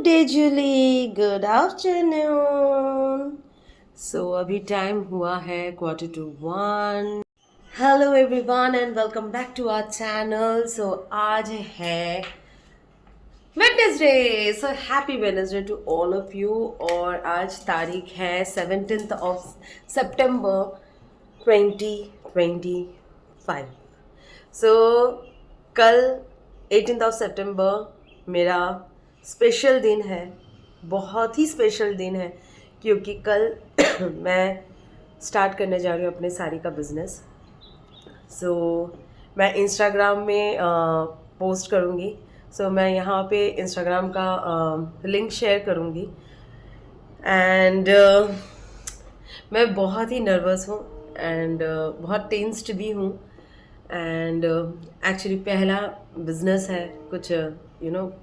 Day Julie, good afternoon. So अभी time हुआ है 1:45। Hello everyone and welcome back to our channel. So आज है Wednesday, so happy Wednesday to all of you. और आज तारीख है 17th ऑफ सितंबर 2025। सो कल 18th ऑफ सितंबर मेरा स्पेशल दिन है, बहुत ही स्पेशल दिन है, क्योंकि कल मैं स्टार्ट करने जा रही हूँ अपने साड़ी का बिज़नेस। सो मैं इंस्टाग्राम में पोस्ट करूँगी। सो मैं यहाँ पे इंस्टाग्राम का लिंक शेयर करूँगी। एंड मैं बहुत ही नर्वस हूँ एंड बहुत टेंस्ड भी हूँ। एंड एक्चुअली पहला बिजनेस है, कुछ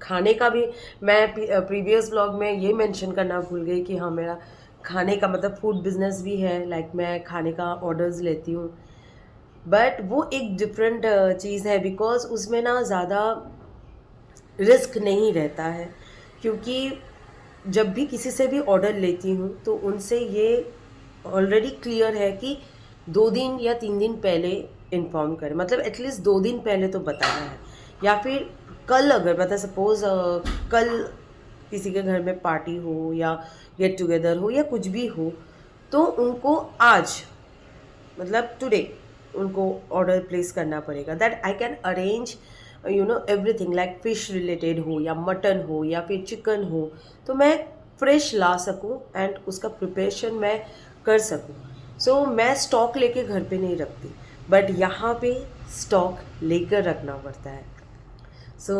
खाने का भी। मैं प्रीवियस ब्लॉग में ये मेंशन करना भूल गई कि हाँ, मेरा खाने का मतलब फूड बिजनेस भी है। लाइक मैं खाने का ऑर्डर्स लेती हूँ, बट वो एक डिफरेंट चीज़ है, बिकॉज उसमें ना ज़्यादा रिस्क नहीं रहता है। क्योंकि जब भी किसी से भी ऑर्डर लेती हूँ तो उनसे ये ऑलरेडी क्लियर है कि 2 दिन या 3 दिन पहले इन्फॉर्म करें, मतलब एटलीस्ट 2 दिन पहले तो बताना है। या फिर कल अगर मतलब सपोज कल किसी के घर में पार्टी हो या गेट टुगेदर हो या कुछ भी हो, तो उनको आज मतलब टुडे उनको ऑर्डर प्लेस करना पड़ेगा। That I can arrange everything, like fish related हो या मटन हो या फिर चिकन हो, तो मैं फ्रेश ला सकूं एंड उसका प्रिपरेशन मैं कर सकूं। सो मैं स्टॉक लेके घर पे नहीं रखती, बट यहाँ पे स्टॉक लेकर रखना पड़ता है। सो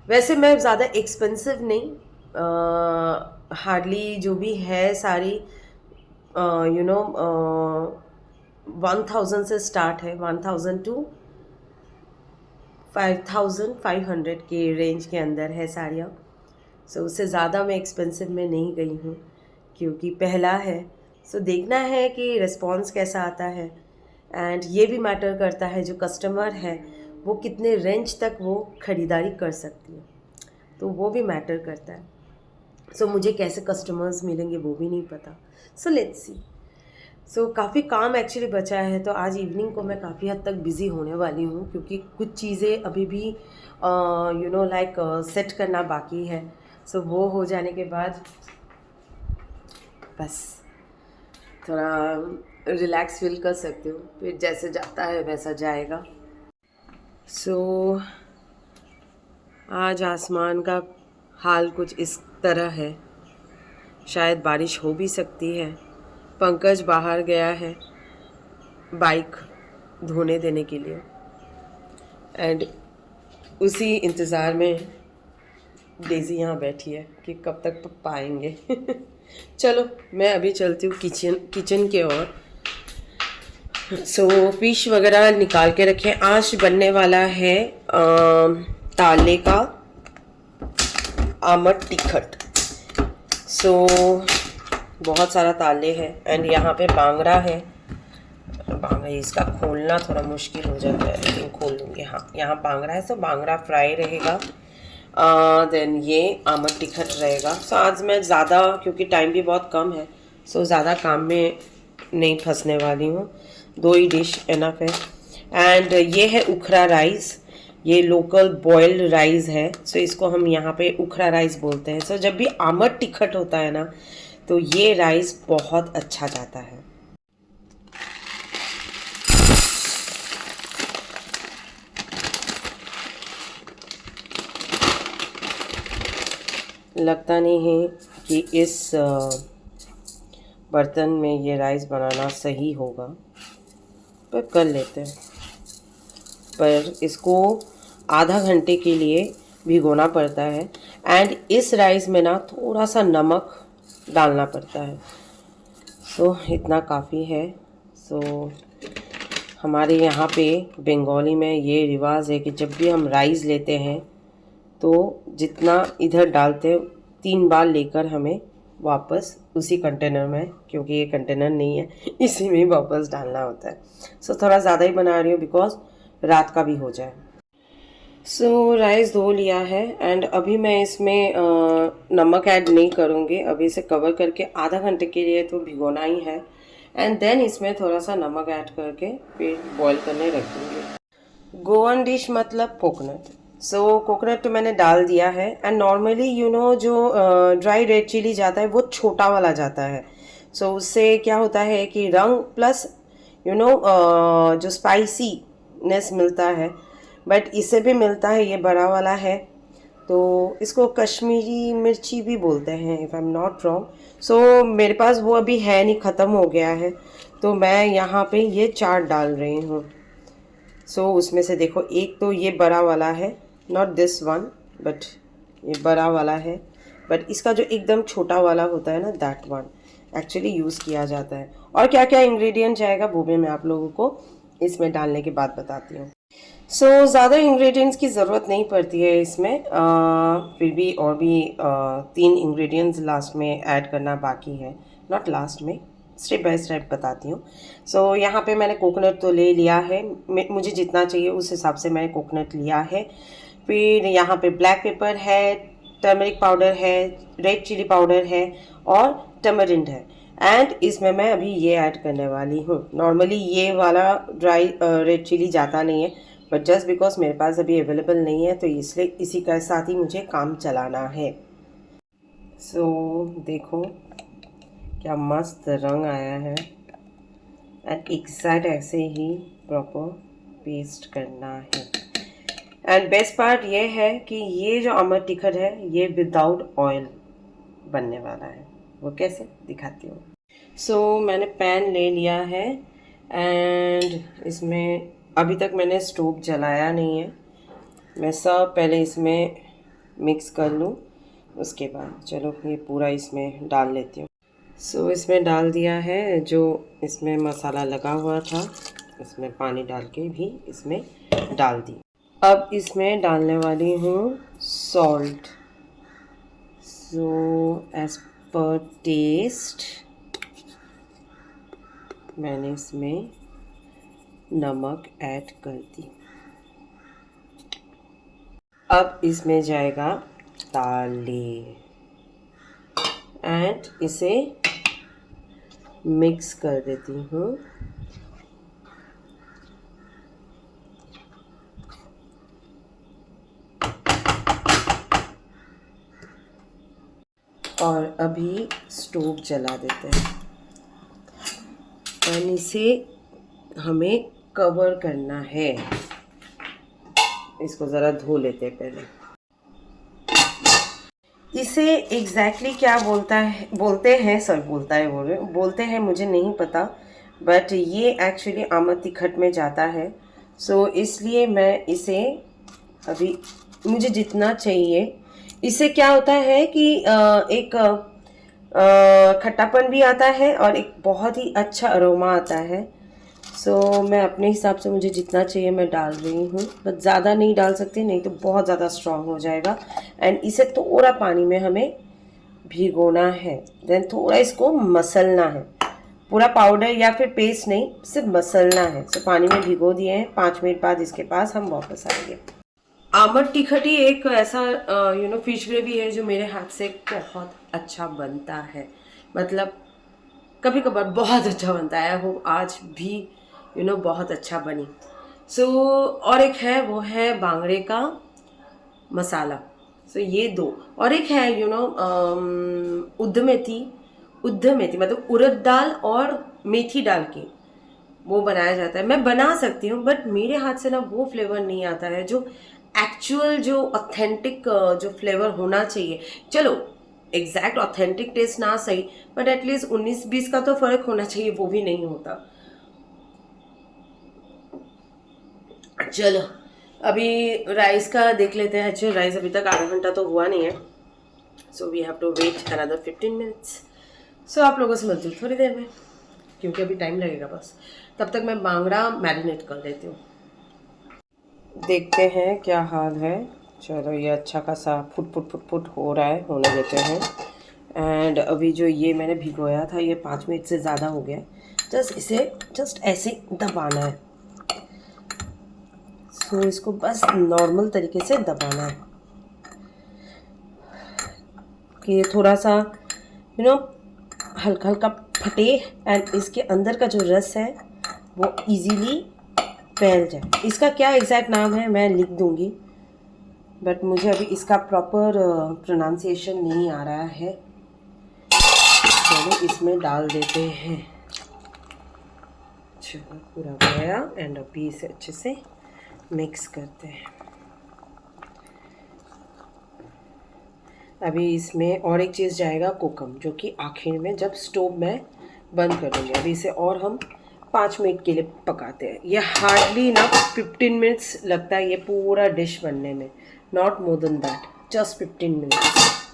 वैसे मैं ज़्यादा एक्सपेंसिव नहीं, हार्डली जो भी है सारी 1000 से स्टार्ट है, 1000 टू 5500 के रेंज के अंदर है साड़ियाँ। सो उससे ज़्यादा मैं एक्सपेंसिव में नहीं गई हूँ, क्योंकि पहला है। सो देखना है कि रिस्पॉन्स कैसा आता है। एंड ये भी मैटर करता है जो कस्टमर है वो कितने रेंज तक वो ख़रीदारी कर सकती है, तो वो भी मैटर करता है। सो मुझे कैसे कस्टमर्स मिलेंगे वो भी नहीं पता। So let's see. सो काफ़ी काम एक्चुअली बचा है, तो आज इवनिंग को मैं काफ़ी हद तक बिज़ी होने वाली हूँ, क्योंकि कुछ चीज़ें अभी भी लाइक सेट करना बाकी है। सो वो हो जाने के बाद बस थोड़ा रिलैक्स फील कर सकती हूँ, फिर जैसे जाता है वैसा जाएगा। सो आज आसमान का हाल कुछ इस तरह है, शायद बारिश हो भी सकती है। पंकज बाहर गया है बाइक धोने देने के लिए, एंड उसी इंतज़ार में डेज़ी यहाँ बैठी है कि कब तक पापा आएंगे। चलो मैं अभी चलती हूँ किचन के ओर। सो फिश वगैरह निकाल के रखें। आज बनने वाला है ताले का आमट टिखट। सो बहुत सारा ताले है एंड यहाँ पे बांगड़ा है। बांगड़ा इसका खोलना थोड़ा मुश्किल हो जाता है, लेकिन खोल लूँगी। हाँ, यहाँ बांगड़ा है, सो बांगड़ा फ्राई रहेगा। देन ये आमट टिखट रहेगा। सो आज मैं ज़्यादा, क्योंकि टाइम भी बहुत कम है, सो ज़्यादा काम में नहीं फंसने वाली हूँ। 2 ही डिश इनफ है। एंड ये है उखरा राइस, ये लोकल बॉइल्ड राइस है। सो इसको हम यहाँ पे उखरा राइस बोलते हैं। सो जब भी आमट टिखट होता है ना, तो ये राइस बहुत अच्छा जाता है। लगता नहीं है कि इस बर्तन में ये राइस बनाना सही होगा, पर कर लेते हैं। पर इसको आधा घंटे के लिए भिगोना पड़ता है एंड इस राइस में ना थोड़ा सा नमक डालना पड़ता है। सो इतना काफ़ी है। सो हमारे यहाँ पे बंगाली में ये रिवाज है कि जब भी हम राइस लेते हैं तो जितना इधर डालते हैं 3 बार लेकर हमें वापस उसी कंटेनर में, क्योंकि ये कंटेनर नहीं है, इसी में वापस डालना होता है। सो थोड़ा ज़्यादा ही बना रही हूँ बिकॉज रात का भी हो जाए। सो राइस धो लिया है एंड अभी मैं इसमें नमक ऐड नहीं करूँगी। अभी इसे कवर करके आधा घंटे के लिए तो भिगोना ही है एंड देन इसमें थोड़ा सा नमक ऐड करके फिर बॉईल करने रख दूँगी। गोवन डिश मतलब कोकोनट। सो कोकोनट तो मैंने डाल दिया है एंड नॉर्मली जो ड्राई रेड चिली जाता है वो छोटा वाला जाता है। सो उससे क्या होता है कि रंग प्लस जो स्पाइसीनेस मिलता है, बट इसे भी मिलता है, ये बड़ा वाला है तो इसको कश्मीरी मिर्ची भी बोलते हैं if I am not wrong. So मेरे पास वो अभी है नहीं, ख़त्म हो गया है, तो मैं यहाँ पे ये 4 डाल रही हूँ। सो उसमें से देखो एक तो ये बड़ा वाला है, नॉट दिस वन बट ये बड़ा वाला है, बट इसका जो एकदम छोटा वाला होता है ना, दैट वन एक्चुअली यूज़ किया जाता है। और क्या क्या इंग्रेडिएंट जाएगा वो भी मैं आप लोगों को इसमें डालने के बाद बताती हूँ। सो ज़्यादा इंग्रेडिएंट्स की ज़रूरत नहीं पड़ती है इसमें, फिर भी और भी 3 इंग्रेडिएंट्स लास्ट में ऐड करना बाकी है, नॉट लास्ट में, स्टेप बाय स्टेप बताती हूँ। सो यहाँ पे मैंने कोकोनट तो ले लिया है, मुझे जितना चाहिए उस हिसाब से मैंने कोकोनट लिया है। फिर यहाँ पे ब्लैक पेपर है, टर्मरिक पाउडर है, रेड चिली पाउडर है और टमरिंड है एंड इसमें मैं अभी ये ऐड करने वाली हूँ। नॉर्मली ये वाला ड्राई रेड चिली जाता नहीं है, बट जस्ट बिकॉज मेरे पास अभी अवेलेबल नहीं है तो इसलिए इसी के साथ ही मुझे काम चलाना है। सो देखो क्या मस्त रंग आया है एंड एग्जैक्ट ऐसे ही प्रॉपर पेस्ट करना है। एंड बेस्ट पार्ट ये है कि ये जो अमर टिकट है ये विदाउट ऑयल बनने वाला है। वो कैसे दिखाती हूँ। सो मैंने पैन ले लिया है एंड इसमें अभी तक मैंने स्टोव जलाया नहीं है, मैं सब पहले इसमें मिक्स कर लूँ, उसके बाद चलो ये पूरा इसमें डाल लेती हूँ। सो इसमें डाल दिया है जो इसमें मसाला लगा हुआ था, इसमें पानी डाल के भी इसमें डाल दी। अब इसमें डालने वाली हूँ salt. So as per taste मैंने इसमें नमक ऐड कर दी। अब इसमें जाएगा ताले एंड इसे मिक्स कर देती हूँ। और अभी स्टोव जला देते हैं और इसे हमें कवर करना है। इसको ज़रा धो लेते हैं पहले। इसे एग्जैक्टली क्या बोलते हैं मुझे नहीं पता, बट ये एक्चुअली आमद तिखट में जाता है। सो इसलिए मैं इसे अभी मुझे जितना चाहिए, इससे क्या होता है कि एक खट्टापन भी आता है और एक बहुत ही अच्छा अरोमा आता है। सो मैं अपने हिसाब से मुझे जितना चाहिए मैं डाल रही हूँ, बट ज़्यादा नहीं डाल सकती, नहीं तो बहुत ज़्यादा स्ट्रॉन्ग हो जाएगा। एंड इसे थोड़ा पानी में हमें भिगोना है, देन थोड़ा इसको मसलना है, पूरा पाउडर या फिर पेस्ट नहीं, सिर्फ मसलना है। सो पानी में भिगो दिए हैं, 5 मिनट बाद इसके पास हम वापस आएंगे। आमद टिकट ही एक ऐसा फिश ग्रेवी है जो मेरे हाथ से बहुत अच्छा बनता है, मतलब कभी कभार बहुत अच्छा बनता है। वो आज भी बहुत अच्छा बनी। सो और एक है वो है बांगड़े का मसाला। सो ये 2, और एक है उद्ध मेथी मतलब उड़द दाल और मेथी डाल के वो बनाया जाता है। मैं बना सकती हूँ बट मेरे हाथ से ना वो फ्लेवर नहीं आता है जो एक्चुअल जो ऑथेंटिक जो फ्लेवर होना चाहिए। चलो एग्जैक्ट ऑथेंटिक टेस्ट ना सही, बट एटलीस्ट 19-20 का तो फर्क होना चाहिए, वो भी नहीं होता। चलो अभी राइस का देख लेते हैं। एक्चुअली राइस अभी तक आधा घंटा तो हुआ नहीं है, so we have to wait another 15 minutes. So आप लोगों से मिलती हूँ थोड़ी देर में, क्योंकि अभी टाइम लगेगा बस। तब तक मैं बांगड़ा मैरिनेट कर देती हूँ। देखते हैं क्या हाल है। चलो ये अच्छा खासा फुट हो रहा है, होने देते हैं। एंड अभी जो ये मैंने भिगोया था ये 5 मिनट से ज़्यादा हो गया है। इसे जस्ट ऐसे दबाना है। तो इसको बस नॉर्मल तरीके से दबाना है कि ये थोड़ा सा हल्का हल्का फटे एंड इसके अंदर का जो रस है वो इजीली फैल जाए। इसका क्या एग्जैक्ट नाम है मैं लिख दूंगी, बट मुझे अभी इसका प्रॉपर प्रोनाउंसिएशन नहीं आ रहा है। चलो इसमें डाल देते हैं। चलो पूरा गया एंड अभी इसे अच्छे से मिक्स करते हैं। अभी इसमें और एक चीज़ जाएगा कोकम, जो कि आखिर में जब स्टोव में बंद कर देंगे। अभी इसे और हम 5 मिनट के लिए पकाते हैं। ये हार्डली ना 15 मिनट्स लगता है ये पूरा डिश बनने में, not more than that, just 15 minutes.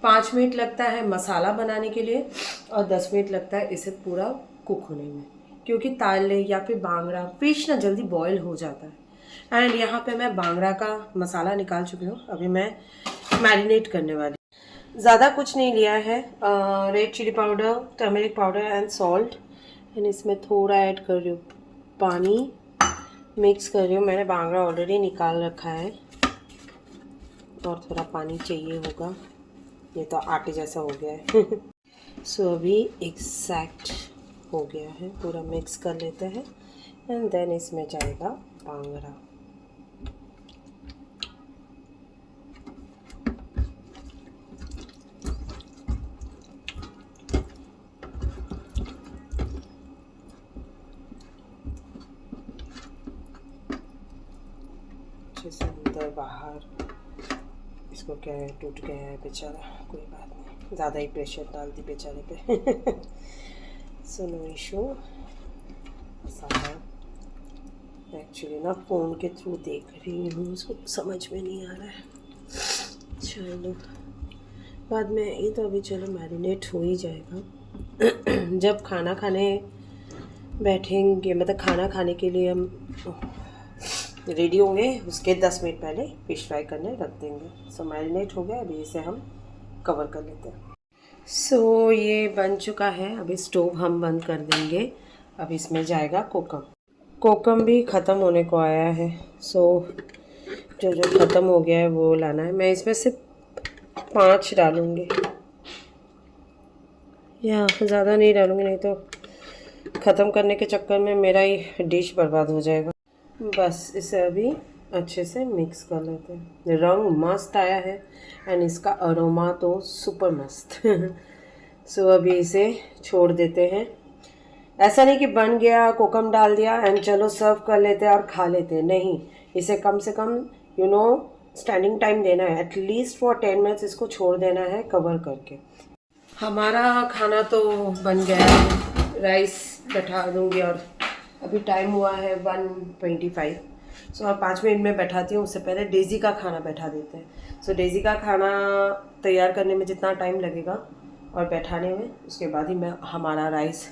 5 minute लगता है मसाला बनाने के लिए और 10 मिनट लगता है इसे पूरा कुक होने में, क्योंकि ताले या फिर बांगड़ा फिश ना जल्दी बॉयल हो जाता है। एंड यहाँ पे मैं बांगड़ा का मसाला निकाल चुकी हूँ। अभी मैं मैरिनेट करने वाली। ज़्यादा कुछ नहीं लिया है, red chilli powder, turmeric powder and salt. And इसमें थोड़ा ऐड कर रही हूँ पानी, मिक्स कर रही हूँ। मैंने बांगड़ा ऑलरेडी निकाल रखा है और थोड़ा पानी चाहिए होगा, ये तो आटे जैसा हो गया है। सो अभी एग्जैक्ट हो गया है, पूरा मिक्स कर लेते हैं एंड देन इसमें जाएगा बांगड़ा। अच्छे से अंदर बाहर, इसको क्या है टूट गया है बेचारा, कोई बात नहीं, ज़्यादा ही प्रेशर डाल दी बेचारे पे। So no issue. Masala actually ना फ़ोन के थ्रू देख रही हूँ, उसको समझ में नहीं आ रहा है। चलो बाद में, ये तो अभी चलो मैरिनेट हो ही जाएगा। जब खाना खाने बैठेंगे, मतलब खाना खाने के लिए हम रेडी होंगे, उसके 10 मिनट पहले फिश फ्राई करने रख देंगे। सो मैरिनेट हो गया, अभी इसे हम कवर कर लेते हैं। सो ये बन चुका है, अभी स्टोव हम बंद कर देंगे। अब इसमें जाएगा कोकम। कोकम भी ख़त्म होने को आया है, सो जो जो ख़त्म हो गया है वो लाना है। मैं इसमें सिर्फ 5 डालूँगी, या ज़्यादा नहीं डालूँगी, नहीं तो ख़त्म करने के चक्कर में मेरा ही डिश बर्बाद हो जाएगा। बस इसे अभी अच्छे से मिक्स कर लेते हैं। रंग मस्त आया है एंड इसका अरोमा तो सुपर मस्त। सो अभी इसे छोड़ देते हैं। ऐसा नहीं कि बन गया, कोकम डाल दिया एंड चलो सर्व कर लेते हैं और खा लेते हैं, नहीं। इसे कम से कम स्टैंडिंग टाइम देना है, एटलीस्ट फॉर 10 मिनट्स इसको छोड़ देना है कवर करके। हमारा खाना तो बन गया है, राइस बैठा दूँगी और अभी टाइम हुआ है 1:25। सो अब 5 मिनट में बैठाती हूँ, उससे पहले डेज़ी का खाना बैठा देते हैं। सो डेज़ी का खाना तैयार करने में जितना टाइम लगेगा और बैठाने में, उसके बाद ही मैं हमारा राइस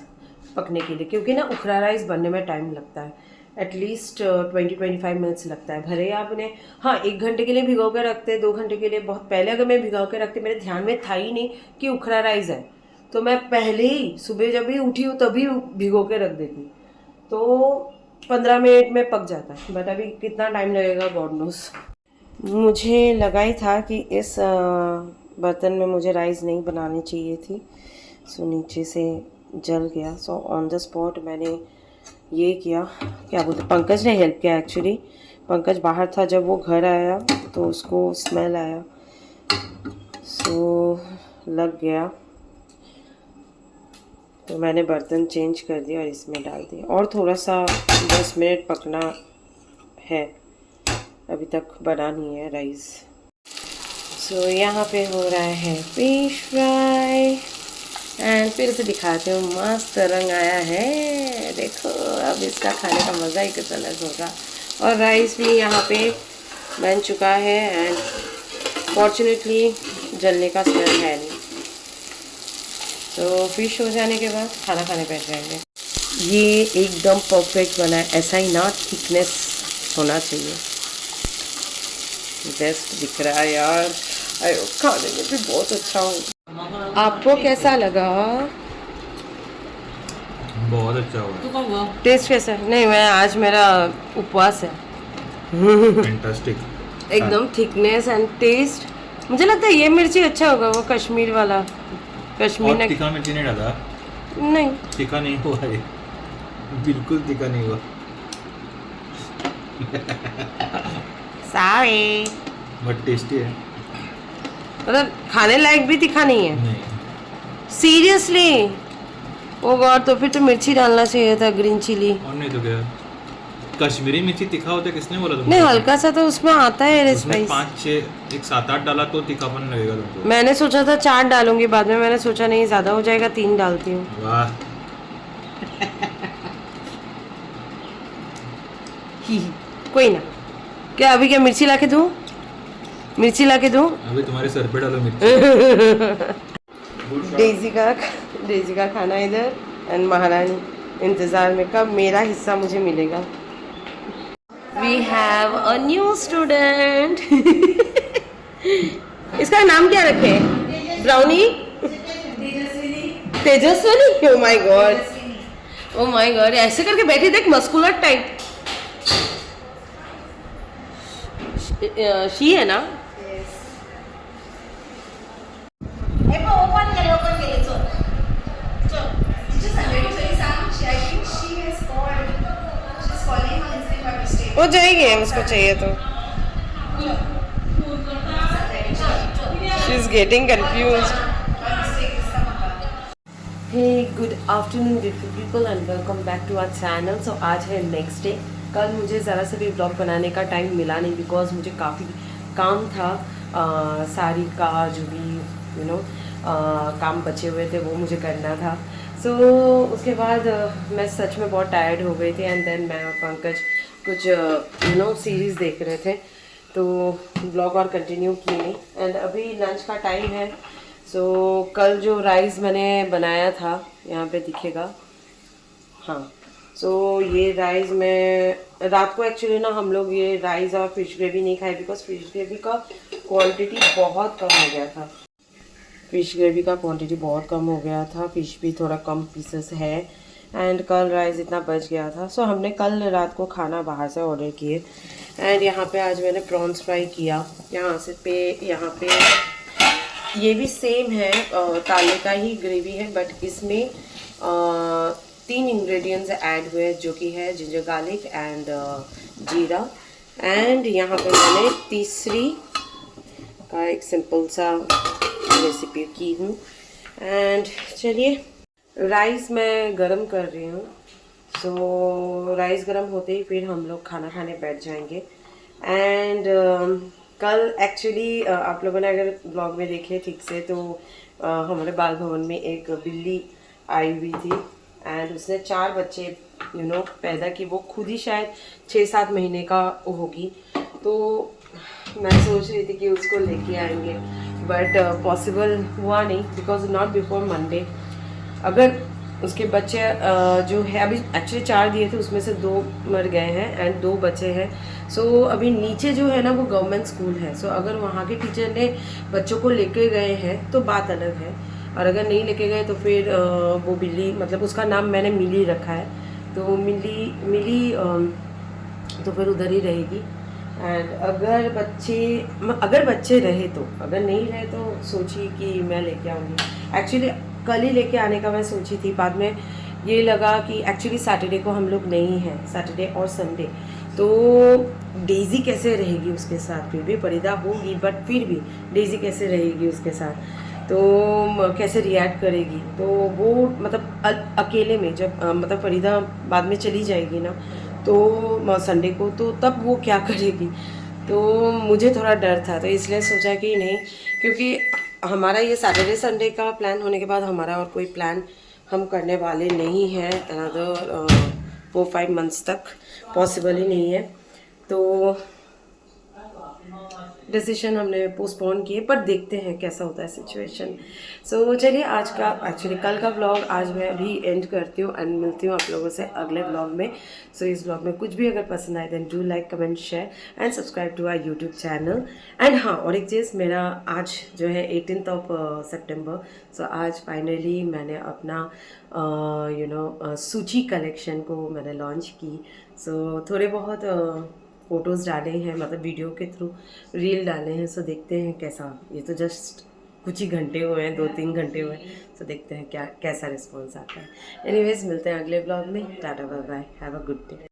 पकने के लिए, क्योंकि ना उखरा राइस बनने में टाइम लगता है, एटलीस्ट 20-25 मिनट्स लगता है। भले आपने 1 घंटे के लिए भिगो के रखते, 2 घंटे के लिए, बहुत पहले अगर मैं भिगो के रखती, मेरे ध्यान में था ही नहीं कि उखरा राइस है, तो मैं पहले ही सुबह जब भी उठी हूँ तभी भिगो के रख देती, तो 15 मिनट में पक जाता है। बट अभी कितना टाइम लगेगा गॉड नोस। मुझे लगा ही था कि इस बर्तन में मुझे राइस नहीं बनानी चाहिए थी, सो नीचे से जल गया। सो ऑन द स्पॉट मैंने ये किया, क्या बोलते, पंकज ने हेल्प किया एक्चुअली। पंकज बाहर था, जब वो घर आया तो उसको स्मेल आया, सो लग गया, तो मैंने बर्तन चेंज कर दिया और इसमें डाल दिया। और थोड़ा सा 10 मिनट पकना है, अभी तक बना नहीं है राइस। सो यहाँ पे हो रहा है फिश फ्राई एंड फिर से दिखाते हूँ, मस्त रंग आया है, देखो। अब इसका खाने का मज़ा ही कुछ अलग होगा। और राइस भी यहाँ पे बन चुका है एंड फॉर्चुनेटली जलने का स्मेल है नहीं। तो फिश हो जाने के बाद खाना खाने बैठ जाएंगे। ये एकदम परफेक्ट बना है, ऐसा ही ना थिकनेस होना चाहिए। बेस्ट दिख रहा है यार, खाने में भी बहुत अच्छा हो। आपको कैसा लगा? बहुत अच्छा हुआ। टेस्ट कैसा है? नहीं, मैं आज मेरा उपवास है, फैंटास्टिक। एकदम थिकनेस एंड टेस्ट। मुझे लगता है ये मिर्ची अच्छा होगा, वो कश्मीर वाला। कश्मीर और ने तीखा मिर्ची नहीं डाला, नहीं, तीखा नहीं हुआ ये, बिल्कुल तीखा नहीं हुआ। सॉरी, बट टेस्टी है। मतलब खाने लायक भी तीखा नहीं है नहीं सीरियसली। ओ गॉड, तो फिर तो मिर्ची डालना चाहिए था, ग्रीन चिली। और नहीं तो क्या, कश्मीरी मिर्ची तीखा होता है, किसने बोला तुमको? नहीं, हल्का सा तो उसमें आता है उसमें स्पाइस। 5 6 एक 7 8 डाला तो तीखापन लगेगा तुमको। मैंने सोचा था 4 डालूंगी, बाद में मैंने सोचा नहीं ज्यादा हो जाएगा, 3 डालती हूँ। वाह। कोई ना। क्या अभी क्या मिर्ची लाके दूँ? मिर्ची लाके दूँ? अभी तुम्हारे सर पे डालो मिर्ची। डेजी का खाना इधर, एंड महारानी इंतजार में कब मेरा हिस्सा मुझे मिलेगा। We have a new student. इसका नाम क्या रखे? Brownie, Tejaswini. Oh my god, oh my god, ऐसे करके बैठी देख, मस्कुलर टाइप। शी है ना? वो जाएगी, उसको चाहिए तो। She's getting confused. Hey, good afternoon beautiful people and welcome back to our channel. So आज है नेक्स्ट डे। कल मुझे ज़रा सा भी ब्लॉग बनाने का टाइम मिला नहीं, बिकॉज मुझे काफ़ी काम था। साड़ी का जो भी काम बचे हुए थे वो मुझे करना था। सो उसके बाद मैं सच में बहुत टायर्ड हो गई थी, एंड देन मैं और पंकज कुछ सीरीज़ देख रहे थे, तो ब्लॉग और कंटिन्यू की नहीं। एंड अभी लंच का टाइम है। सो कल जो राइस मैंने बनाया था, यहाँ पे दिखेगा, हाँ। सो ये राइस मैं रात को एक्चुअली ना हम लोग ये राइस और फिश ग्रेवी नहीं खाए, बिकॉज फिश ग्रेवी का क्वांटिटी बहुत कम हो गया था। फिश ग्रेवी का क्वांटिटी बहुत कम हो गया था, फिश भी थोड़ा कम पीसेस है, एंड कल राइस इतना बच गया था। सो हमने कल रात को खाना बाहर से ऑर्डर किए, एंड यहाँ पे आज मैंने प्रॉन्स फ्राई किया। यहाँ पे ये भी सेम है, ताले का ही ग्रेवी है, बट इसमें 3 इंग्रेडिएंट्स ऐड हुए, जो कि है जिंजर गार्लिक एंड जीरा। एंड यहाँ पे मैंने तीसरी का एक सिंपल सा रेसिपी की हूँ। एंड चलिए, राइस मैं गरम कर रही हूँ। सो राइस गरम होते ही फिर हम लोग खाना खाने बैठ जाएंगे। एंड कल एक्चुअली आप लोगों ने अगर ब्लॉग में देखे ठीक से, तो हमारे बाल भवन में एक बिल्ली आई हुई थी, एंड उसने 4 बच्चे पैदा की। वो खुद ही शायद 6-7 महीने का होगी। तो मैं सोच रही थी कि उसको लेके आएंगे, बट पॉसिबल हुआ नहीं, बिकॉज नॉट बिफोर मंडे। अगर उसके बच्चे जो है, अभी एक्चुअली 4 दिए थे, उसमें से 2 मर गए हैं एंड 2 बचे हैं। सो अभी नीचे जो है ना वो गवर्नमेंट स्कूल है। सो अगर वहाँ के टीचर ने बच्चों को लेके गए हैं तो बात अलग है, और अगर नहीं लेके गए तो फिर वो बिल्ली, मतलब उसका नाम मैंने मिली रखा है, तो मिली तो फिर उधर ही रहेगी। एंड अगर बच्चे रहे तो, अगर नहीं रहे तो सोची कि मैं लेके आऊँगी। एक्चुअली कल ही लेके आने का मैं सोची थी, बाद में ये लगा कि एक्चुअली सैटरडे को हम लोग नहीं हैं, सैटरडे और संडे, तो डेज़ी कैसे रहेगी उसके साथ? फिर भी परिदा होगी, बट फिर भी डेज़ी कैसे रहेगी उसके साथ, तो कैसे रिएक्ट करेगी? तो वो मतलब अकेले में जब मतलब फरीदा बाद में चली जाएगी ना, तो संडे को, तो तब वो क्या करेगी? तो मुझे थोड़ा डर था, तो इसलिए सोचा कि नहीं, क्योंकि हमारा ये सैटरडे संडे का प्लान होने के बाद हमारा और कोई प्लान हम करने वाले नहीं हैं अनदर 4-5 मंथ्स तक, पॉसिबल ही नहीं है। तो डिसीजन हमने पोस्टपोन किए, पर देखते हैं कैसा होता है सिचुएशन। सो चलिए, आज का एक्चुअली कल का व्लॉग आज मैं अभी एंड करती हूँ, एंड मिलती हूँ आप लोगों से अगले व्लॉग में। सो इस व्लॉग में कुछ भी अगर पसंद आए then do like, comment, share and subscribe to our YouTube channel. And हाँ, और एक चीज़, मेरा आज जो है 18 सितंबर, सो आज फाइनली मैंने अपना सूची कलेक्शन को मैंने लॉन्च की। सो थोड़े बहुत फ़ोटोज़ डाले हैं, मतलब वीडियो के थ्रू रील डाले हैं। सो देखते हैं कैसा, ये तो जस्ट कुछ ही घंटे हुए हैं, 2-3 घंटे हुए हैं। सो देखते हैं क्या कैसा रिस्पॉन्स आता है। एनीवेज मिलते हैं अगले ब्लॉग में। Tata bye bye, have a good day.